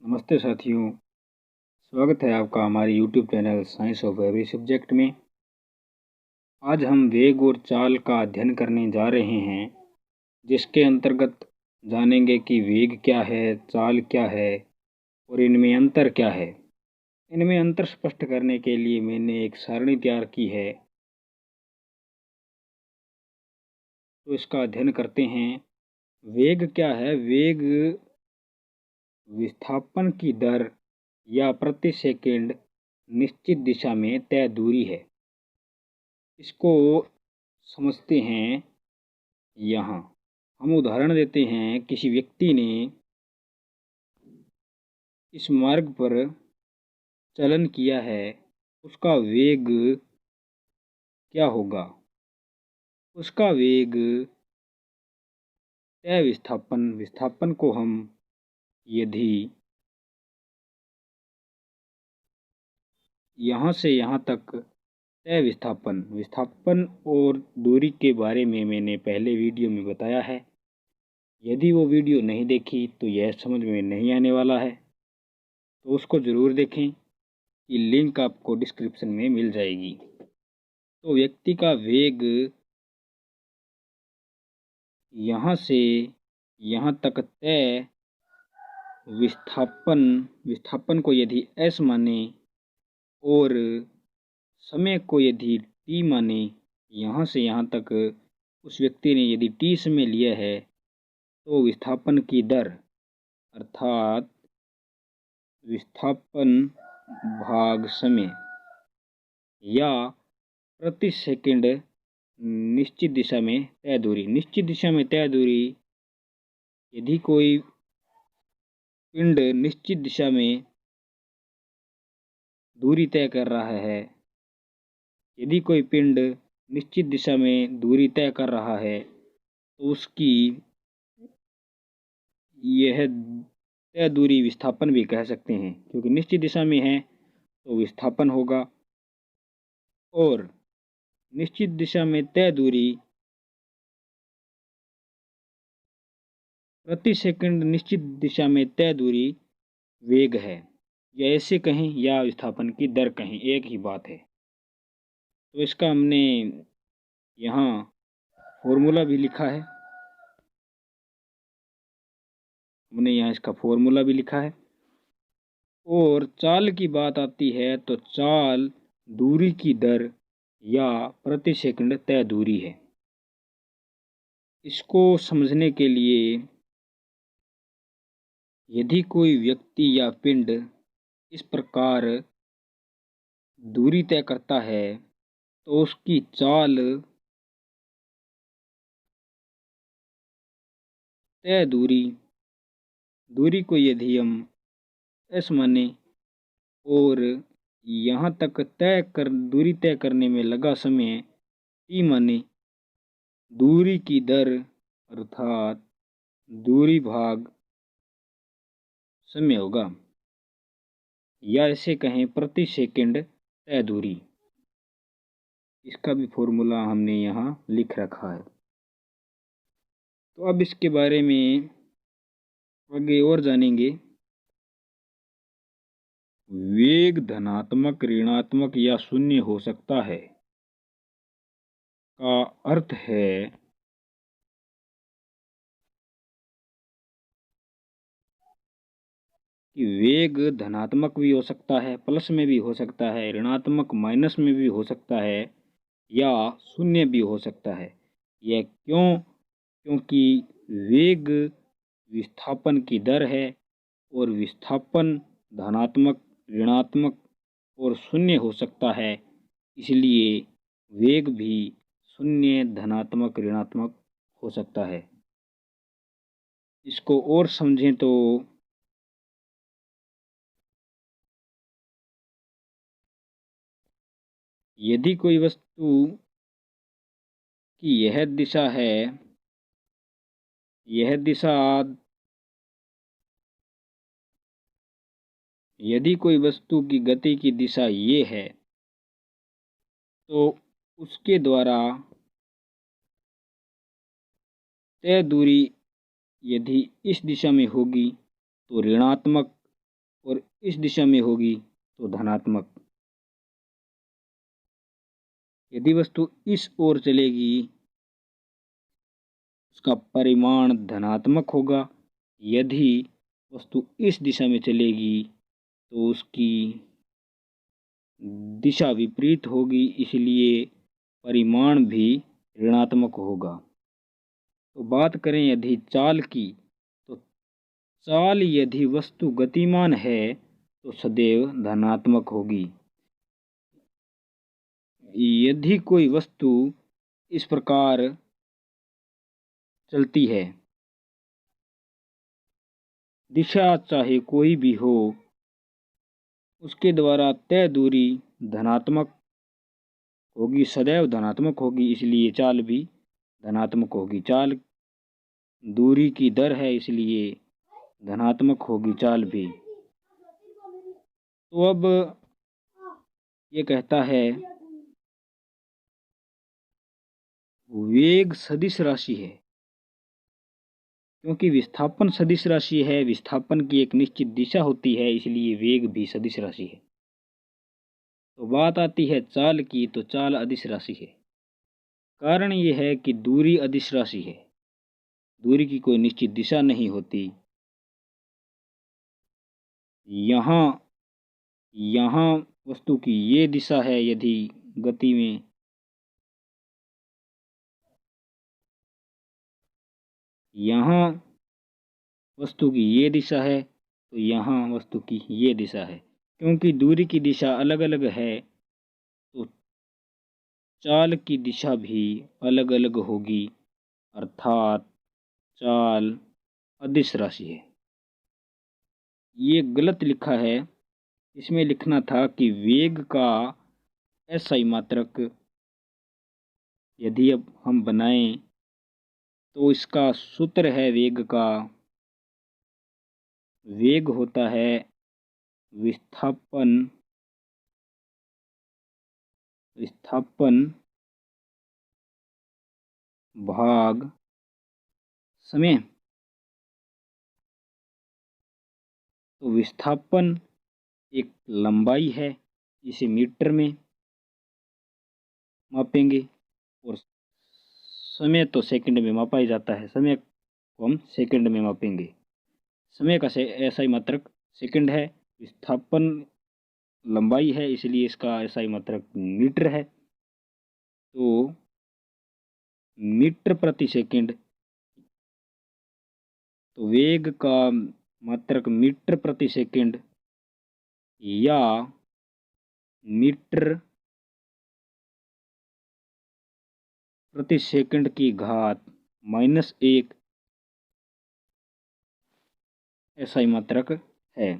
नमस्ते साथियों, स्वागत है आपका हमारे YouTube channel science of every subject में। आज हम वेग और चाल का अध्ययन करने जा रहे हैं, जिसके अंतर्गत जानेंगे कि वेग क्या है, चाल क्या है और इनमें अंतर क्या है। इनमें अंतर स्पष्ट करने के लिए मैंने एक सारणी तैयार की है, तो इसका अध्ययन करते हैं। वेग क्या है? वेग विस्थापन की दर या प्रति सेकंड निश्चित दिशा में तय दूरी है। इसको समझते हैं। यहाँ हम उदाहरण देते हैं, किसी व्यक्ति ने इस मार्ग पर चलन किया है, उसका वेग क्या होगा? उसका वेग तय विस्थापन को हम यदि यहाँ से यहाँ तक तय विस्थापन और दूरी के बारे में मैंने पहले वीडियो में बताया है। यदि वो वीडियो नहीं देखी तो यह समझ में नहीं आने वाला है, तो उसको ज़रूर देखें। कि लिंक आपको डिस्क्रिप्शन में मिल जाएगी। तो व्यक्ति का वेग यहाँ से यहाँ तक तय विस्थापन को यदि s माने और समय को यदि t माने, यहाँ से यहाँ तक उस व्यक्ति ने यदि t समय लिया है, तो विस्थापन की दर अर्थात विस्थापन भाग समय या प्रति सेकंड निश्चित दिशा में तय दूरी। निश्चित दिशा में तय दूरी, यदि कोई पिंड निश्चित दिशा में दूरी तय कर रहा है, यदि कोई पिंड निश्चित दिशा में दूरी तय कर रहा है, तो उसकी यह तय दूरी विस्थापन भी कह सकते हैं, क्योंकि निश्चित दिशा में है तो विस्थापन होगा। और निश्चित दिशा में तय दूरी प्रति सेकंड निश्चित दिशा में तय दूरी वेग है, या ऐसे कहें या विस्थापन की दर कहें, एक ही बात है। तो इसका हमने यहाँ फॉर्मूला भी लिखा है। हमने यहाँ इसका फॉर्मूला भी लिखा है। और चाल की बात आती है तो चाल दूरी की दर या प्रति सेकंड तय दूरी है। इसको समझने के लिए यदि कोई व्यक्ति या पिंड इस प्रकार दूरी तय करता है, तो उसकी चाल तय दूरी को यदि हम s माने और यहाँ तक दूरी तय करने में लगा समय t माने, दूरी की दर अर्थात दूरी भाग समय होगा, या इसे कहें प्रति सेकंड तय दूरी। इसका भी फॉर्मूला हमने यहाँ लिख रखा है। तो अब इसके बारे में आगे और जानेंगे। वेग धनात्मक, ऋणात्मक या शून्य हो सकता है का अर्थ है कि वेग धनात्मक भी हो सकता है, प्लस में भी हो सकता है, ऋणात्मक माइनस में भी हो सकता है, या शून्य भी हो सकता है। यह क्यों? क्योंकि वेग विस्थापन की दर है और विस्थापन धनात्मक, ऋणात्मक और शून्य हो सकता है। इसलिए वेग भी शून्य, धनात्मक, ऋणात्मक हो सकता है। इसको और समझें तो यदि कोई वस्तु की यह दिशा है, यदि कोई वस्तु की गति की दिशा ये है, तो उसके द्वारा तय दूरी यदि इस दिशा में होगी तो ऋणात्मक और इस दिशा में होगी तो धनात्मक। यदि वस्तु इस ओर चलेगी उसका परिमाण धनात्मक होगा। यदि वस्तु इस दिशा में चलेगी तो उसकी दिशा विपरीत होगी, इसलिए परिमाण भी ऋणात्मक होगा। तो बात करें यदि चाल की, तो चाल यदि वस्तु गतिमान है तो सदैव धनात्मक होगी। यदि कोई वस्तु इस प्रकार चलती है, दिशा चाहे कोई भी हो, उसके द्वारा तय दूरी धनात्मक होगी, सदैव धनात्मक होगी, इसलिए चाल भी धनात्मक होगी। चाल दूरी की दर है, इसलिए धनात्मक होगी चाल भी। तो अब ये कहता है वेग सदिश राशि है, क्योंकि विस्थापन सदिश राशि है, विस्थापन की एक निश्चित दिशा होती है, इसलिए वेग भी सदिश राशि है। तो बात आती है चाल की, तो चाल अदिश राशि है। कारण ये है कि दूरी अदिश राशि है, दूरी की कोई निश्चित दिशा नहीं होती। यहाँ वस्तु की ये दिशा है, यदि गति में यहाँ वस्तु की ये दिशा है तो यहाँ वस्तु की ये दिशा है। क्योंकि दूरी की दिशा अलग अलग है तो चाल की दिशा भी अलग अलग होगी, अर्थात चाल अदिश राशि है। ये गलत लिखा है, इसमें लिखना था कि वेग का एसआई मात्रक यदि अब हम बनाएं तो इसका सूत्र है वेग का, वेग होता है विस्थापन भाग समय। तो विस्थापन एक लंबाई है, इसे मीटर में मापेंगे, और समय तो सेकंड में मापा ही जाता है, समय को हम सेकंड में मापेंगे। समय का एसआई मात्रक सेकंड है, विस्थापन लंबाई है, इसलिए इसका एसआई मात्रक मीटर है। तो मीटर प्रति सेकंड, तो वेग का मात्रक मीटर प्रति सेकंड या मीटर प्रति सेकंड की घात -1 एसआई मात्रक है।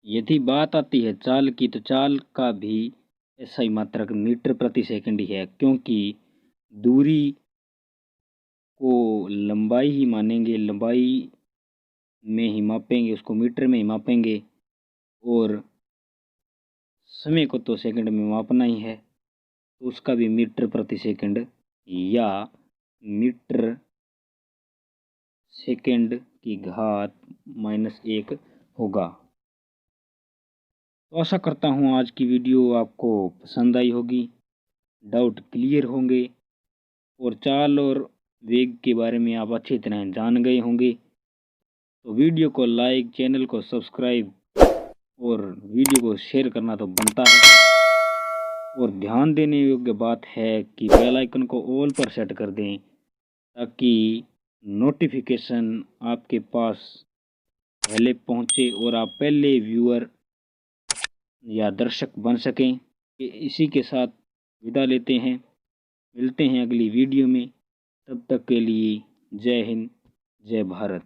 यदि बात आती है चाल की, तो चाल का भी एसआई मात्रक मीटर प्रति सेकंड ही है, क्योंकि दूरी को लंबाई ही मानेंगे, लंबाई में ही मापेंगे, उसको मीटर में ही मापेंगे, और समय को तो सेकंड में मापना ही है, तो उसका भी मीटर प्रति सेकंड या मीटर सेकंड की घात -1 होगा। तो आशा करता हूँ आज की वीडियो आपको पसंद आई होगी, डाउट क्लियर होंगे, और चाल और वेग के बारे में आप अच्छी तरह जान गए होंगे। तो वीडियो को लाइक, चैनल को सब्सक्राइब और वीडियो को शेयर करना तो बनता है। और ध्यान देने योग्य बात है कि बेल आइकन को ऑल पर सेट कर दें, ताकि नोटिफिकेशन आपके पास पहले पहुंचे और आप पहले व्यूअर या दर्शक बन सकें। इसी के साथ विदा लेते हैं, मिलते हैं अगली वीडियो में। तब तक के लिए जय हिंद, जय भारत।